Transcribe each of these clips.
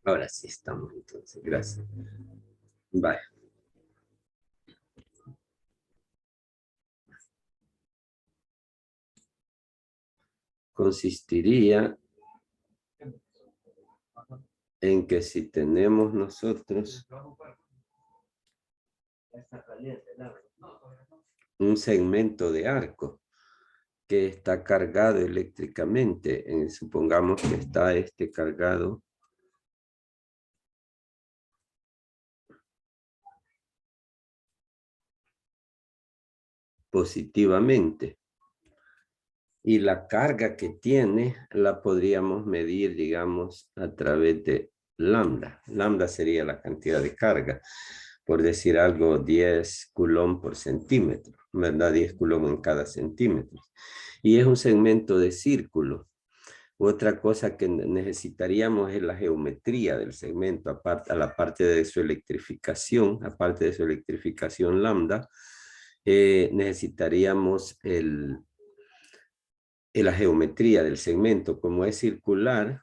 Ahora sí estamos entonces, gracias. Vale. Consistiría en que si tenemos nosotros un segmento de arco que está cargado eléctricamente, supongamos que está cargado positivamente, y la carga que tiene la podríamos medir, digamos, a través de lambda. Lambda sería la cantidad de carga, por decir algo, 10 coulomb por centímetro, ¿verdad? 10 coulomb en cada centímetro. Y es un segmento de círculo. Otra cosa que necesitaríamos es la geometría del segmento, aparte, a la parte de su electrificación, aparte de su electrificación lambda, necesitaríamos la geometría del segmento. Como es circular,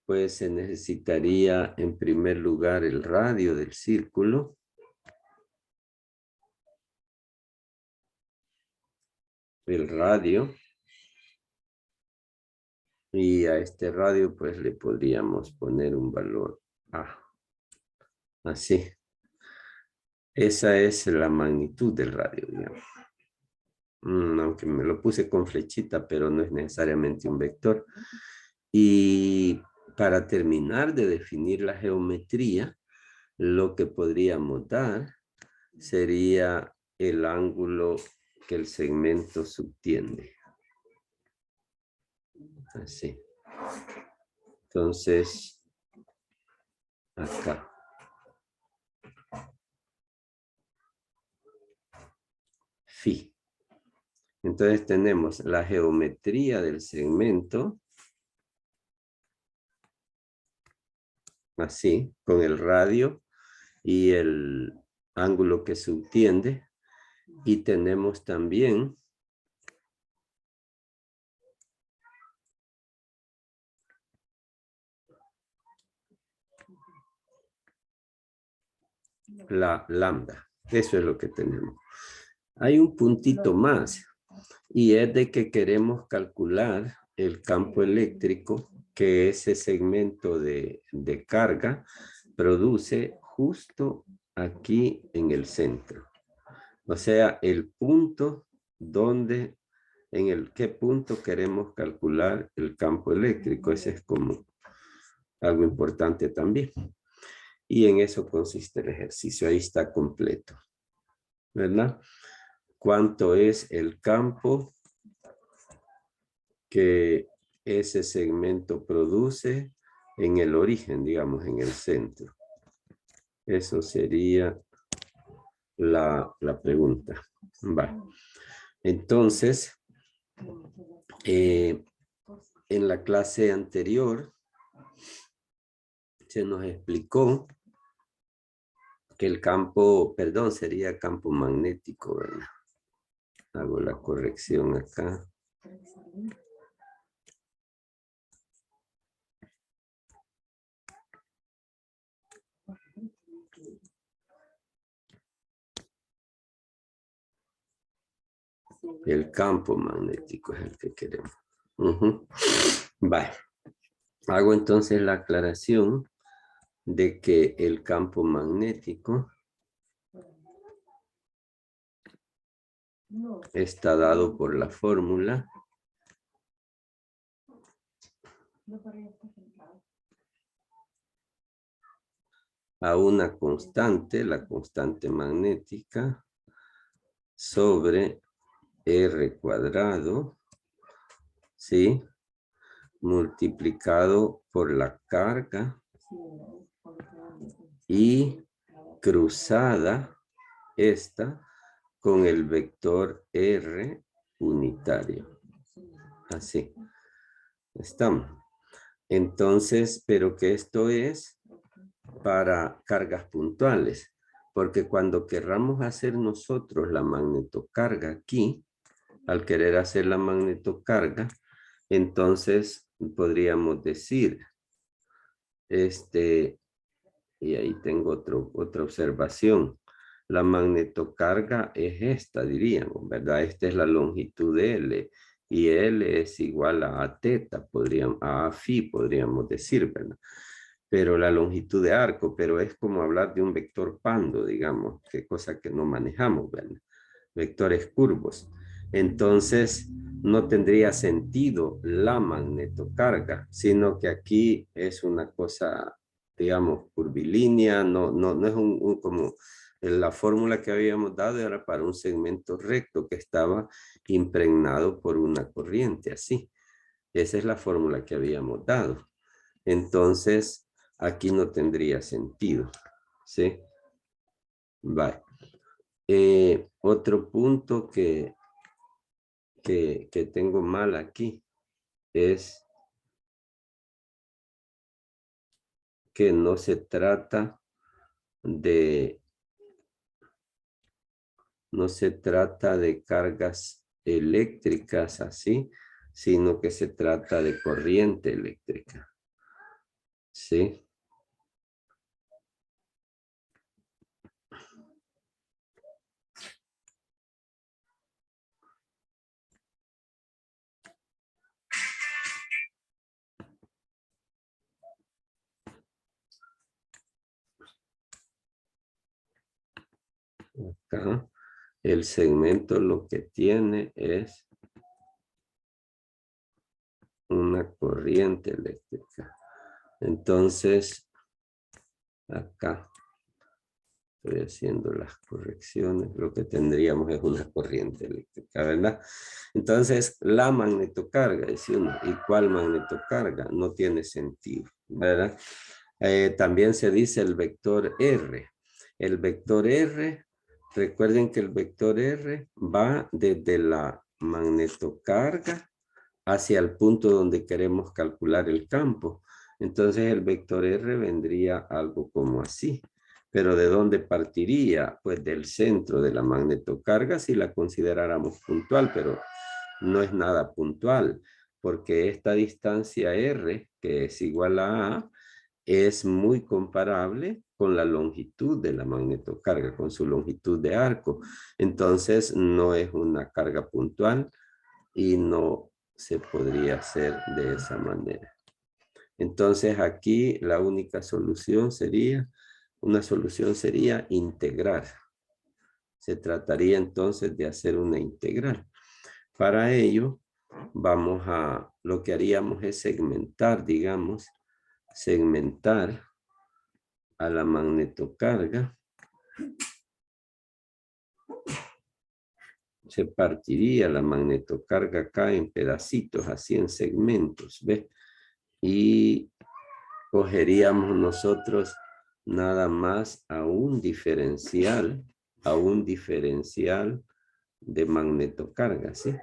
pues se necesitaría en primer lugar el radio del círculo. El radio. Y a este radio pues le podríamos poner un valor A. Así. Esa es la magnitud del radio, digamos. Aunque me lo puse con flechita, pero no es necesariamente un vector. Y para terminar de definir la geometría, lo que podríamos dar sería el ángulo que el segmento subtiende. Así. Entonces, acá. Phi. Entonces tenemos la geometría del segmento. Así, con el radio y el ángulo que subtiende. Y tenemos también la lambda. Eso es lo que tenemos. Hay un puntito más y es de que queremos calcular el campo eléctrico que ese segmento de carga produce justo aquí en el centro. O sea, el punto donde, qué punto queremos calcular el campo eléctrico. Ese es como algo importante también. Y en eso consiste el ejercicio. Ahí está completo, ¿verdad? ¿Cuánto es el campo que ese segmento produce en el origen, digamos, en el centro? Eso sería la pregunta. Vale. Entonces, en la clase anterior se nos explicó que el campo, perdón, sería campo magnético, ¿verdad? Hago la corrección acá. El campo magnético es el que queremos. Vale. Hago entonces la aclaración de que el campo magnético está dado por la fórmula a una constante, la constante magnética, sobre R cuadrado, ¿sí? Multiplicado por la carga y cruzada esta con el vector R unitario. Así. Estamos. Entonces, pero que esto es para cargas puntuales, porque cuando querramos hacer nosotros la magnetocarga aquí, al querer hacer la magnetocarga, entonces podríamos decir, Y ahí tengo otra observación. La magnetocarga es esta, diríamos, ¿verdad? Esta es la longitud de L. Y L es igual a teta, a phi, podríamos decir, ¿verdad? Pero la longitud de arco, pero es como hablar de un vector pando, digamos, que cosa que no manejamos, ¿verdad? Vectores curvos. Entonces, no tendría sentido la magnetocarga, sino que aquí es una cosa, digamos, curvilínea, no es como la fórmula que habíamos dado era para un segmento recto que estaba impregnado por una corriente, así. Esa es la fórmula que habíamos dado. Entonces, aquí no tendría sentido, ¿sí? Vale. Otro punto que tengo mal aquí es que no se trata de cargas eléctricas así, sino que se trata de corriente eléctrica. ¿Sí? Acá el segmento lo que tiene es una corriente eléctrica. Entonces, acá estoy haciendo las correcciones. Lo que tendríamos es una corriente eléctrica, ¿verdad? Entonces, la magnetocarga, dice uno, ¿y cuál magnetocarga? No tiene sentido, ¿verdad? También se dice el vector R. El vector R, recuerden que el vector R va desde la magnetocarga hacia el punto donde queremos calcular el campo. Entonces el vector R vendría algo como así. Pero ¿de dónde partiría? Pues del centro de la magnetocarga si la consideráramos puntual, pero no es nada puntual, porque esta distancia R, que es igual a A, es muy comparable con la longitud de la magnetocarga, con su longitud de arco. Entonces no es una carga puntual y no se podría hacer de esa manera. Entonces aquí la única solución sería, una solución sería integrar. Se trataría entonces de hacer una integral. Para ello, lo que haríamos es segmentar, digamos, segmentar a la magnetocarga. Se partiría la magnetocarga acá en pedacitos, así en segmentos, ¿ves? Y cogeríamos nosotros nada más a un diferencial de magnetocarga, ¿sí?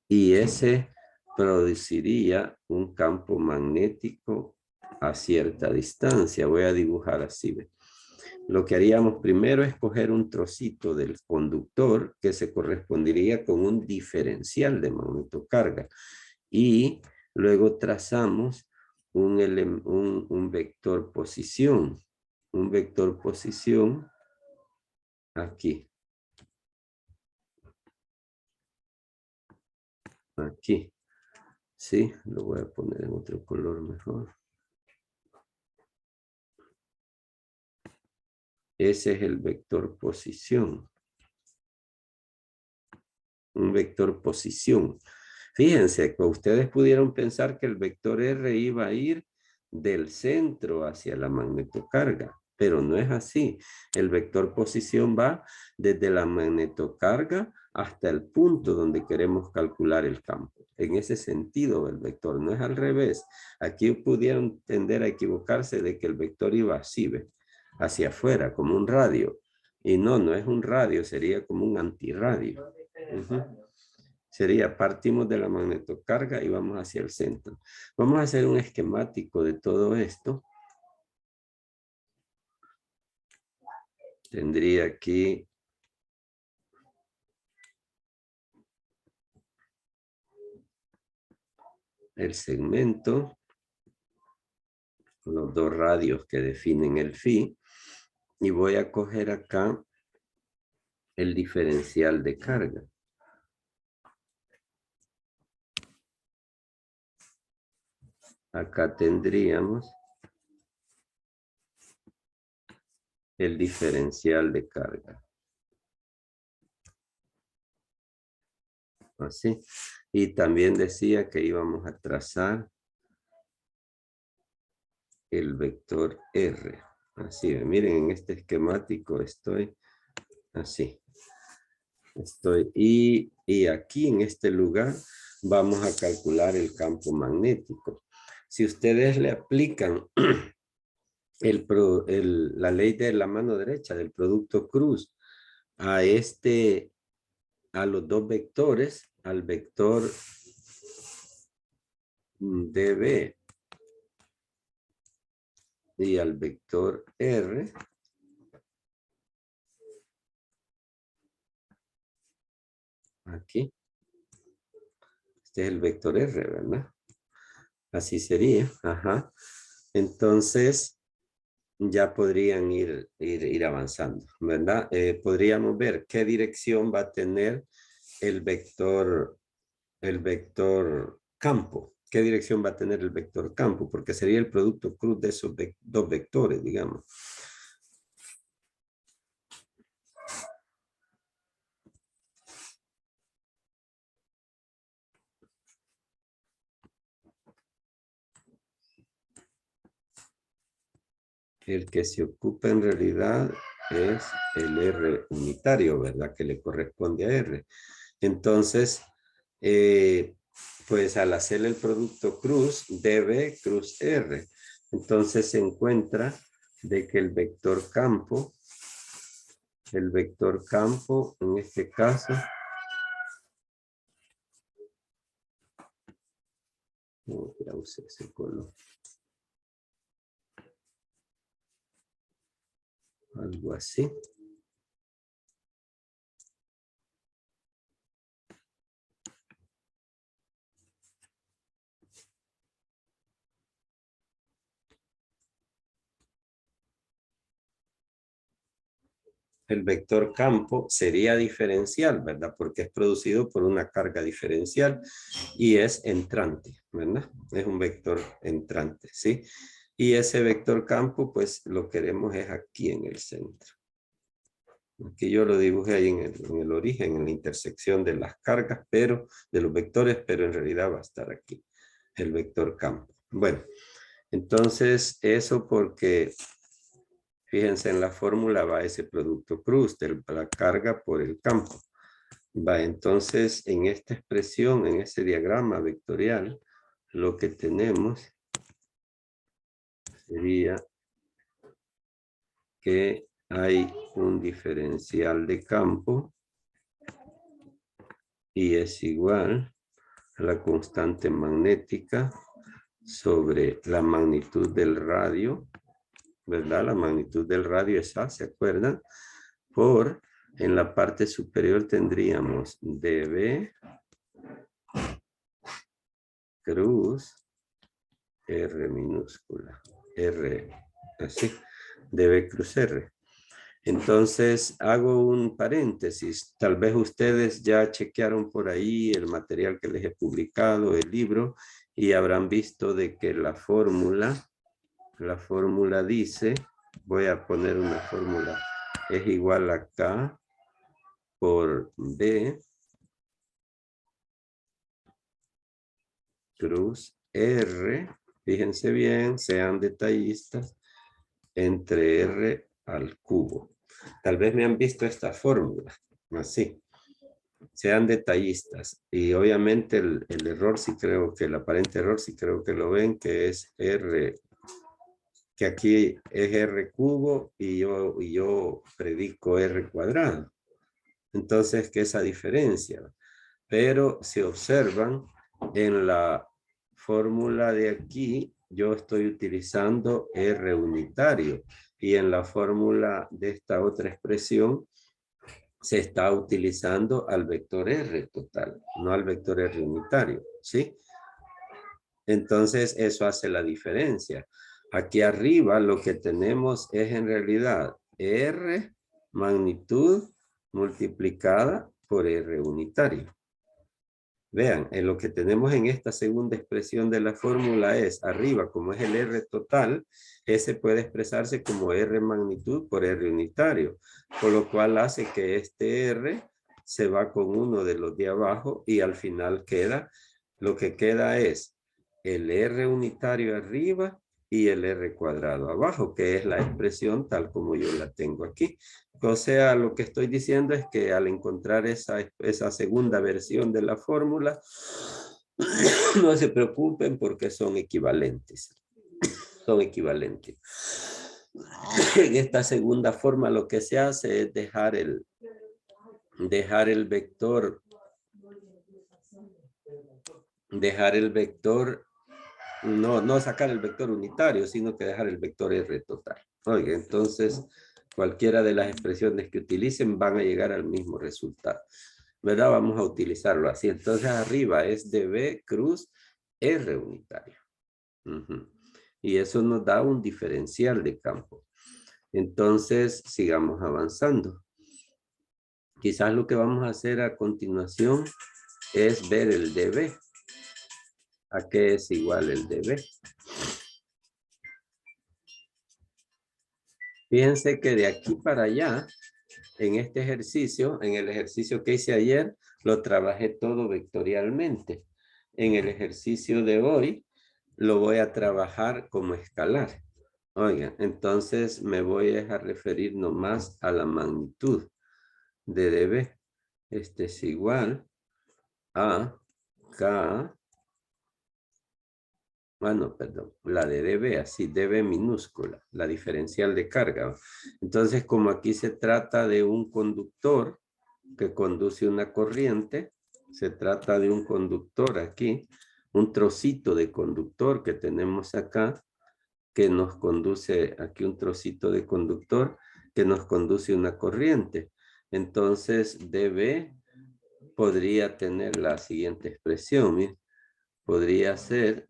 Y ese produciría un campo magnético a cierta distancia. Voy a dibujar así, ¿ve? Lo que haríamos primero es coger un trocito del conductor que se correspondería con un diferencial de magnetocarga y luego trazamos un vector posición. Un vector posición aquí. Aquí. Sí, lo voy a poner en otro color mejor. Ese es el vector posición. Un vector posición. Fíjense que ustedes pudieron pensar que el vector R iba a ir del centro hacia la magnetocarga, pero no es así. El vector posición va desde la magnetocarga hasta el punto donde queremos calcular el campo. En ese sentido, el vector no es al revés. Aquí pudieron tender a equivocarse de que el vector iba así, ¿ve? Hacia afuera, como un radio. Y no es un radio, sería como un antirradio. Sería, partimos de la magnetocarga y vamos hacia el centro. Vamos a hacer un esquemático de todo esto. Tendría aquí el segmento. los dos radios que definen el phi, y voy a coger acá el diferencial de carga. Acá tendríamos el diferencial de carga. Así. Y también decía que íbamos a trazar el vector R. Así, miren, en este esquemático estoy así. Y aquí en este lugar vamos a calcular el campo magnético. Si ustedes le aplican la ley de la mano derecha del producto cruz a los dos vectores, al vector dB y al vector R, aquí, este es el vector R, ¿verdad? Así sería, ajá. Entonces, ya podrían ir avanzando, ¿verdad? Podríamos ver qué dirección va a tener el vector campo. ¿Qué dirección va a tener el vector campo? Porque sería el producto cruz de esos dos vectores, digamos. El que se ocupa en realidad es el R unitario, ¿verdad? Que le corresponde a R. Entonces, pues al hacer el producto cruz, dB cruz R. Entonces se encuentra de que el vector campo en este caso, ya usé ese color. Algo así. El vector campo sería diferencial, ¿verdad? Porque es producido por una carga diferencial y es entrante, ¿verdad? Es un vector entrante, ¿sí? Y ese vector campo, pues lo queremos es aquí en el centro. Aquí yo lo dibujé ahí en el origen, en la intersección de las cargas, pero de los vectores, pero en realidad va a estar aquí, el vector campo. Bueno, entonces eso porque fíjense en la fórmula va ese producto cruz de la carga por el campo. Va, entonces en esta expresión, en ese diagrama vectorial, lo que tenemos sería que hay un diferencial de campo y es igual a la constante magnética sobre la magnitud del radio, ¿verdad? La magnitud del radio es A, ¿se acuerdan? En la parte superior tendríamos dB cruz R minúscula, R, así, dB cruz R. Entonces hago un paréntesis, tal vez ustedes ya chequearon por ahí el material que les he publicado, el libro, y habrán visto de que la fórmula dice, voy a poner una fórmula, es igual a K por B cruz R, fíjense bien, sean detallistas, entre R al cubo. Tal vez me han visto esta fórmula, así. Sean detallistas. Y obviamente el error sí creo que, el aparente error sí creo que lo ven, que es R, que aquí es R cubo y yo predico R cuadrado. Entonces, ¿qué es esa diferencia? Pero si observan, en la fórmula de aquí, yo estoy utilizando R unitario. Y en la fórmula de esta otra expresión, se está utilizando al vector R total, no al vector R unitario, ¿sí? Entonces, eso hace la diferencia. Aquí arriba lo que tenemos es en realidad R magnitud multiplicada por R unitario. Vean, en lo que tenemos en esta segunda expresión de la fórmula es arriba, como es el R total, ese puede expresarse como R magnitud por R unitario, por lo cual hace que este R se va con uno de los de abajo y al final queda, lo que queda es el R unitario arriba y el R cuadrado abajo, que es la expresión tal como yo la tengo aquí. O sea, lo que estoy diciendo es que al encontrar esa segunda versión de la fórmula, no se preocupen porque son equivalentes. Son equivalentes. En esta segunda forma lo que se hace es dejar el vector, no sacar el vector unitario, sino que dejar el vector R total. Oye, entonces cualquiera de las expresiones que utilicen van a llegar al mismo resultado. ¿Verdad? Vamos a utilizarlo así. Entonces arriba es dB cruz R unitario. Y eso nos da un diferencial de campo. Entonces sigamos avanzando. Quizás lo que vamos a hacer a continuación es ver el dB. ¿A qué es igual el dB? Fíjense que de aquí para allá, en este ejercicio, en el ejercicio que hice ayer, lo trabajé todo vectorialmente. En el ejercicio de hoy, lo voy a trabajar como escalar. Oigan, entonces me voy a referir nomás a la magnitud de dB. Este es igual a K. Bueno, perdón, la de dB, así, dB minúscula, la diferencial de carga. Entonces, como aquí se trata de un conductor que conduce una corriente, se trata de un conductor aquí, un trocito de conductor que tenemos acá, que nos conduce, aquí un trocito de conductor, que nos conduce una corriente. Entonces, dB podría tener la siguiente expresión, ¿sí? Podría ser...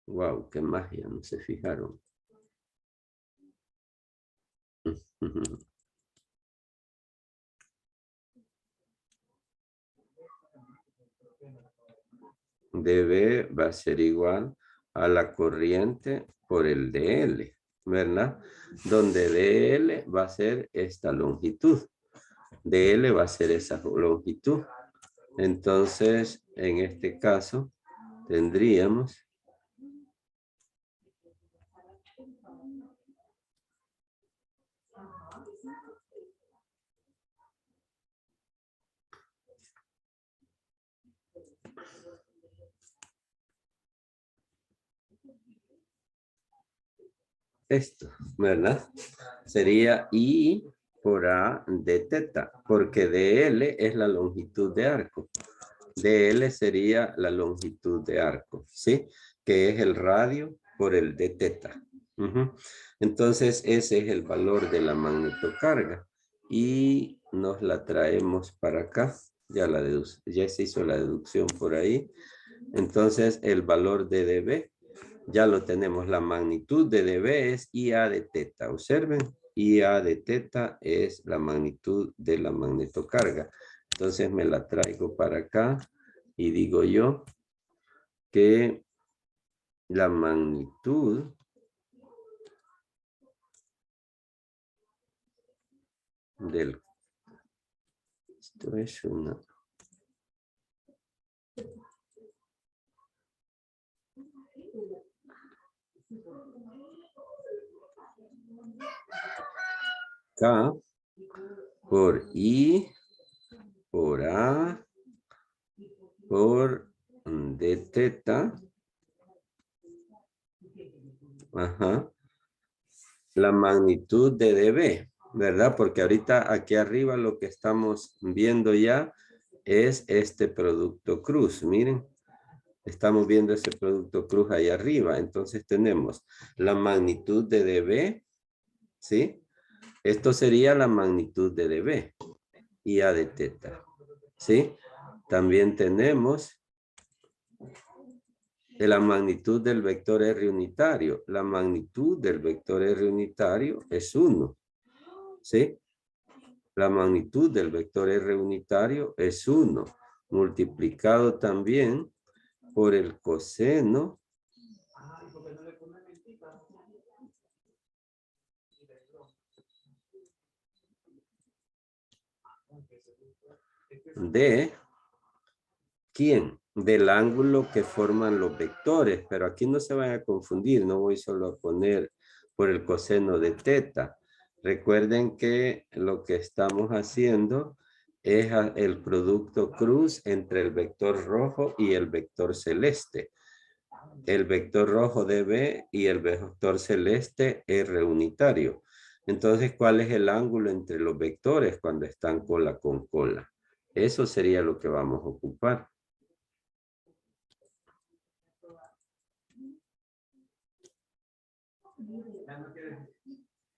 Wow, qué magia, no se fijaron. dB va a ser igual a la corriente por el DL, ¿verdad? Donde DL va a ser esta longitud. DL va a ser esa longitud. Entonces, en este caso, tendríamos esto, ¿verdad? Sería I por A de teta, porque DL es la longitud de arco. DL sería la longitud de arco, ¿sí? Que es el radio por el de teta. Entonces, ese es el valor de la magnetocarga. Y nos la traemos para acá. Ya se hizo la deducción por ahí. Entonces, el valor de dB, ya lo tenemos. La magnitud de dB es IA de teta. Observen, IA de teta es la magnitud de la magnetocarga. Entonces me la traigo para acá y digo yo que la magnitud del... Esto es una... K por I por A por D teta. Ajá. La magnitud de dB, ¿verdad? Porque ahorita aquí arriba lo que estamos viendo ya es este producto cruz. Miren, estamos viendo ese producto cruz ahí arriba. Entonces tenemos la magnitud de dB, ¿sí? Esto sería la magnitud de dB y A de teta, ¿sí? También tenemos la magnitud del vector R unitario. La magnitud del vector R unitario es 1. ¿Sí? La magnitud del vector R unitario es 1. Multiplicado también por el coseno de ¿quién? Del ángulo que forman los vectores, pero aquí no se van a confundir, no voy solo a poner por el coseno de teta. Recuerden que lo que estamos haciendo es el producto cruz entre el vector rojo y el vector celeste. El vector rojo dB y el vector celeste R unitario. Entonces, ¿cuál es el ángulo entre los vectores cuando están cola con cola? Eso sería lo que vamos a ocupar.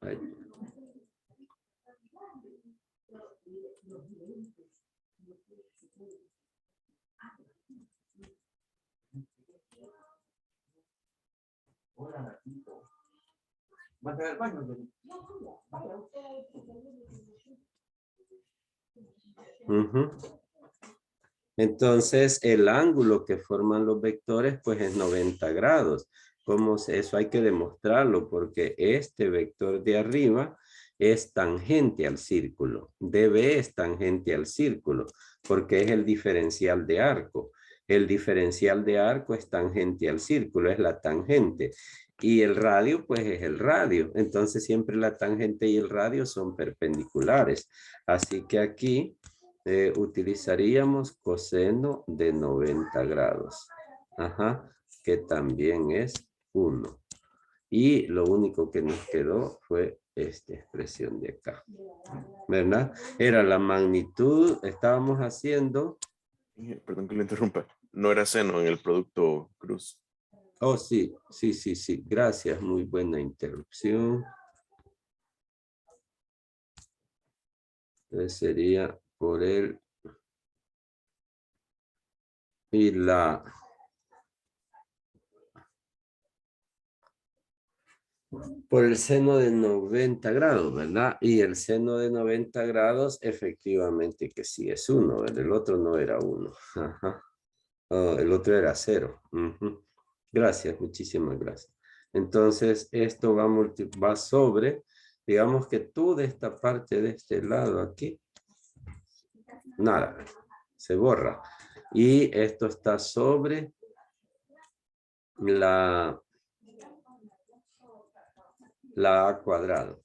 Ahí. Uh-huh. Entonces, el ángulo que forman los vectores, pues es 90 grados. Eso hay que demostrarlo porque este vector de arriba es tangente al círculo. DB es tangente al círculo porque es el diferencial de arco. El diferencial de arco es tangente al círculo, es la tangente. Y el radio, pues es el radio. Entonces, siempre la tangente y el radio son perpendiculares. Así que aquí utilizaríamos coseno de 90 grados. Ajá, que también es 1. Y lo único que nos quedó fue esta expresión de acá. ¿Verdad? Era la magnitud, estábamos haciendo. Perdón que lo interrumpa. No era seno en el producto cruz. Oh, sí, sí, sí, sí. Gracias, muy buena interrupción. Entonces sería por el y la por el seno de 90 grados, ¿verdad? Y el seno de 90 grados efectivamente que sí es 1, ¿verdad? El otro no era 1. Ajá. Oh, el otro era 0. Uh-huh. Gracias, muchísimas gracias. Entonces, esto va sobre, digamos que toda esta parte de este lado aquí, nada, se borra. Y esto está sobre la A cuadrado.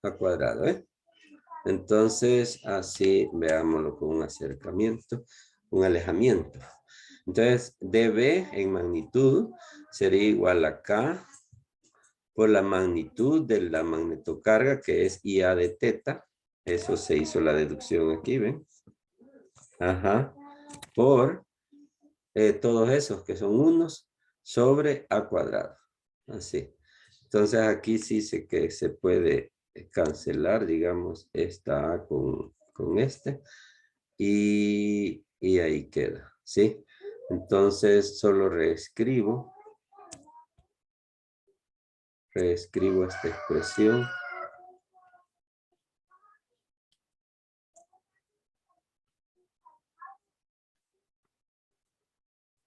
A cuadrado, ¿eh? Entonces, así veámoslo con un acercamiento, un alejamiento. Entonces, dB en magnitud sería igual a K por la magnitud de la magnetocarga, que es IA de teta. Eso se hizo la deducción aquí, ¿ven? Ajá. Por todos esos que son unos sobre A cuadrado. Así. Entonces, aquí sí sé que se puede cancelar, digamos, esta A con este. Y ahí queda, ¿sí? Entonces, solo reescribo esta expresión.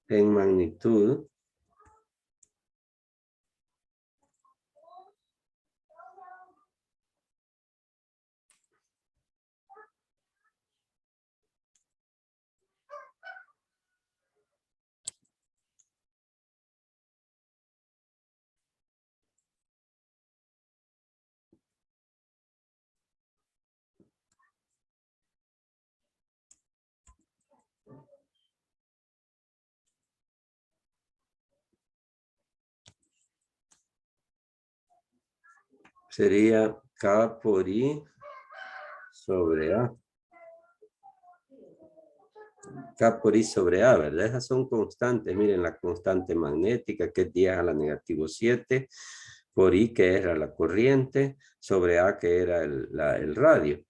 En magnitud. Sería K por I sobre A. K por I sobre A, ¿verdad? Esas son constantes. Miren, la constante magnética, que es 10 a la -7. por I, que era la corriente, sobre A, que era el radio.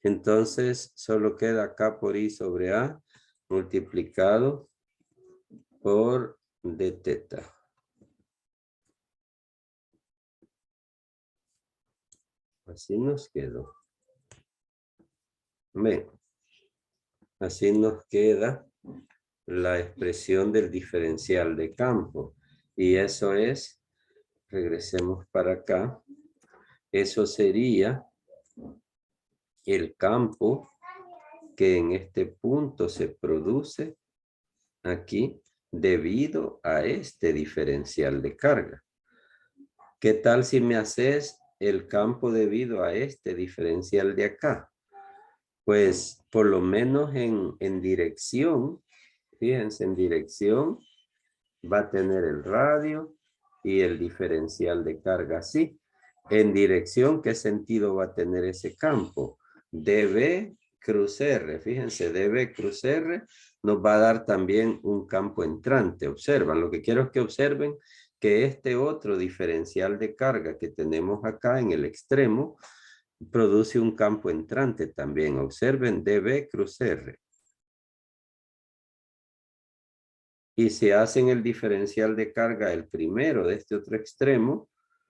Entonces, solo queda acá por I sobre A, multiplicado por d teta. Así nos quedó. Bien. Así nos queda la expresión del diferencial de campo. Y eso es, regresemos para acá, eso sería el campo que en este punto se produce aquí debido a este diferencial de carga. ¿Qué tal si me haces el campo debido a este diferencial de acá? Pues por lo menos en dirección, fíjense, en dirección va a tener el radio y el diferencial de carga así. En dirección, ¿qué sentido va a tener ese campo? DB cruz R, fíjense, DB cruz R nos va a dar también un campo entrante. Observan, lo que quiero es que observen que este otro diferencial de carga que tenemos acá en el extremo produce un campo entrante también. Observen DB cruz R. Y si hacen el diferencial de carga el primero de este otro extremo,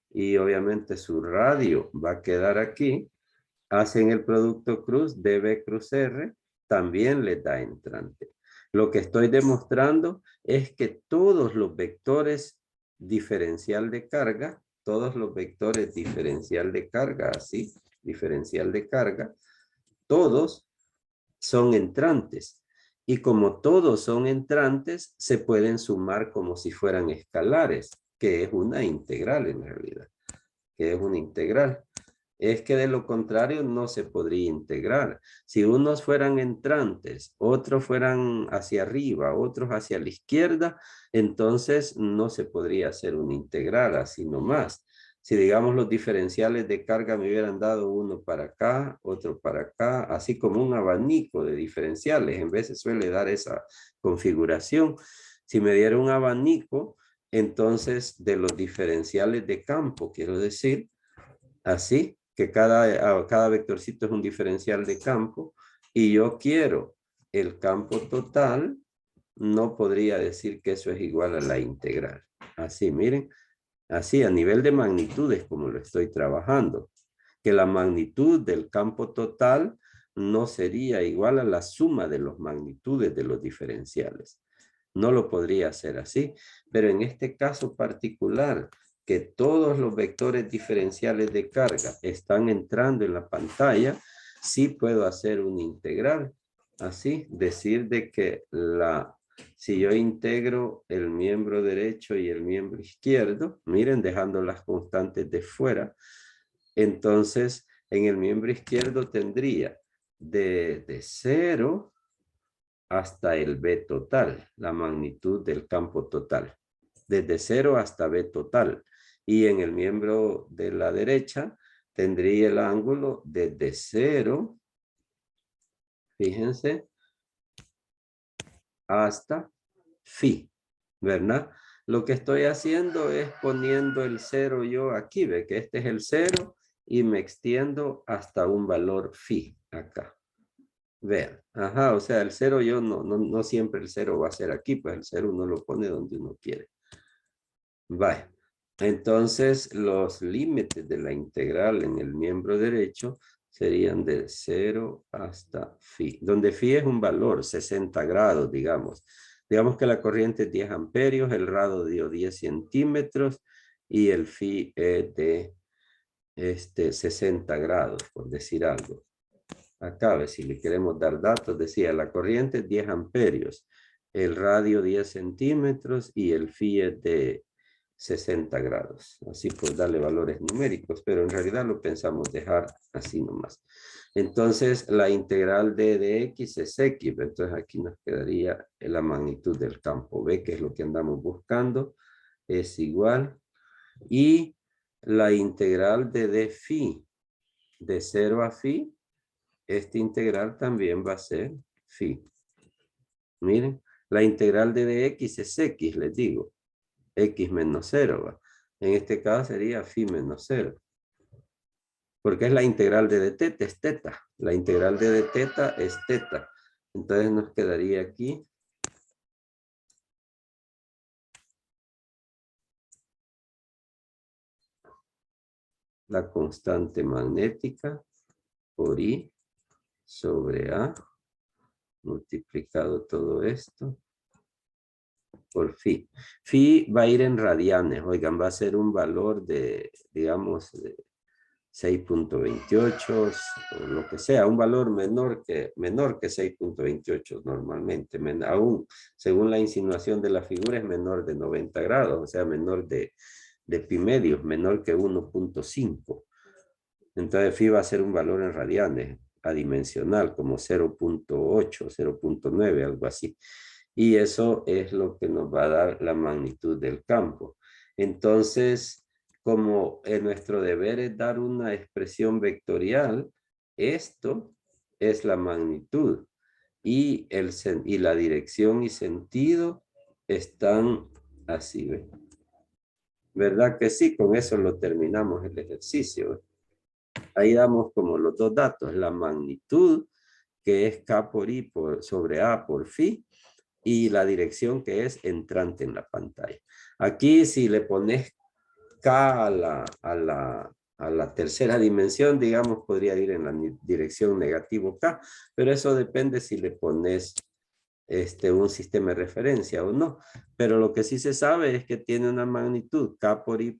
y obviamente su radio va a quedar aquí, hacen el producto cruz, DB cruz R, también les da entrante. Lo que estoy demostrando es que todos los vectores diferencial de carga, todos los vectores diferencial de carga, así, diferencial de carga, todos son entrantes. Y como todos son entrantes, se pueden sumar como si fueran escalares, que es una integral en realidad, que es una integral. Es que de lo contrario no se podría integrar. Si unos fueran entrantes, otros fueran hacia arriba, otros hacia la izquierda, entonces no se podría hacer una integral así nomás. Si digamos los diferenciales de carga me hubieran dado uno para acá, otro para acá, así como un abanico de diferenciales, en vez se suele dar esa configuración. Si me diera un abanico, entonces de los diferenciales de campo, quiero decir, así, que cada vectorcito es un diferencial de campo, y yo quiero el campo total, no podría decir que eso es igual a la integral. Así, miren, así a nivel de magnitudes como lo estoy trabajando, que la magnitud del campo total no sería igual a la suma de las magnitudes de los diferenciales. No lo podría hacer así, pero en este caso particular, que todos los vectores diferenciales de carga están entrando en la pantalla, sí puedo hacer una integral. Así, decir de que si yo integro el miembro derecho y el miembro izquierdo, miren, dejando las constantes de fuera, entonces en el miembro izquierdo tendría de 0 hasta el B total, la magnitud del campo total. Desde 0 hasta B total. Y en el miembro de la derecha tendría el ángulo desde 0, fíjense, hasta phi, ¿verdad? Lo que estoy haciendo es poniendo el 0 yo aquí, ve que este es el 0 y me extiendo hasta un valor phi acá. Vean, ajá, o sea, el 0 yo no siempre el 0 va a ser aquí, pues el 0 uno lo pone donde uno quiere. Vaya, entonces los límites de la integral en el miembro derecho serían de 0 hasta phi, donde phi es un valor, 60 grados, digamos. Digamos que la corriente es 10 amperios, el radio 10 centímetros y el phi es de 60 grados, por decir algo. Acá, si le queremos dar datos, decía, la corriente es 10 amperios, el radio 10 centímetros y el phi es de 60 grados. Así pues darle valores numéricos, pero en realidad lo pensamos dejar así nomás. Entonces la integral de x es x, entonces aquí nos quedaría la magnitud del campo B, que es lo que andamos buscando, es igual. Y la integral de d phi, de 0 a phi, esta integral también va a ser phi. Miren, la integral de dx es x, les digo. X menos 0. ¿va? En este caso sería phi menos 0. Porque es la integral de teta, es teta. La integral de teta es teta. Entonces nos quedaría aquí la constante magnética por I sobre A, multiplicado todo esto por phi. Phi va a ir en radianes, oigan, va a ser un valor de, digamos, de 6.28 o lo que sea, un valor menor que 6.28 normalmente, aún según la insinuación de la figura es menor de 90 grados, o sea, menor de pi medios, menor que 1.5. Entonces phi va a ser un valor en radianes, adimensional, como 0.8, 0.9, algo así. Y eso es lo que nos va a dar la magnitud del campo. Entonces, como nuestro deber es dar una expresión vectorial, esto es la magnitud y la dirección y sentido están así, ¿ve? ¿Verdad que sí? Con eso lo terminamos el ejercicio, ¿ve? Ahí damos como los dos datos, la magnitud, que es K por I sobre A por phi, y la dirección que es entrante en la pantalla. Aquí si le pones K a la tercera dimensión, digamos, podría ir en la dirección negativo K, pero eso depende si le pones un sistema de referencia o no. Pero lo que sí se sabe es que tiene una magnitud K por I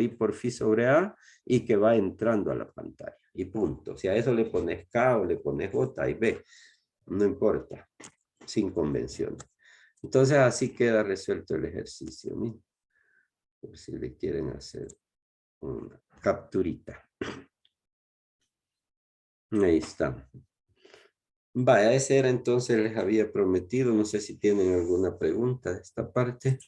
por phi sobre A y que va entrando a la pantalla. Y punto. Si a eso le pones K o le pones J y B, no importa, sin convención. Entonces así queda resuelto el ejercicio. ¿No? Por si le quieren hacer una capturita. Ahí está. Vaya, ese era entonces, les había prometido. No sé si tienen alguna pregunta de esta parte.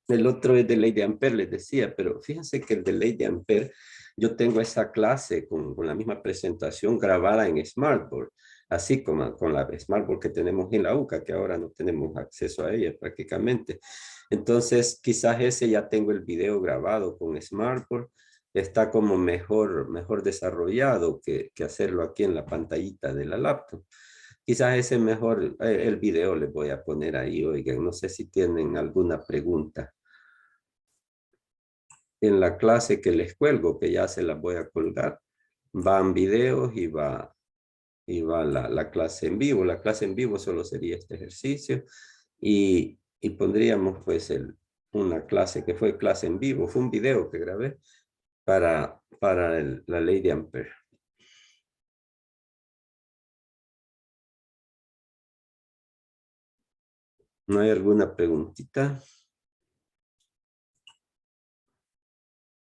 El otro es de ley de Ampère, les decía, pero fíjense que el de ley de Ampère, yo tengo esa clase con la misma presentación grabada en Smartboard, así como con la Smartboard que tenemos en la UCA, que ahora no tenemos acceso a ella prácticamente. Entonces, quizás ese ya tengo el video grabado con Smartboard, está como mejor desarrollado que hacerlo aquí en la pantallita de la laptop. Quizás ese mejor, el video les voy a poner ahí, oigan, no sé si tienen alguna pregunta. En la clase que les cuelgo, que ya se las voy a colgar, van videos y va la clase en vivo. La clase en vivo solo sería este ejercicio y pondríamos pues una clase que fue clase en vivo, fue un video que grabé para la ley de Ampère. ¿No hay alguna preguntita?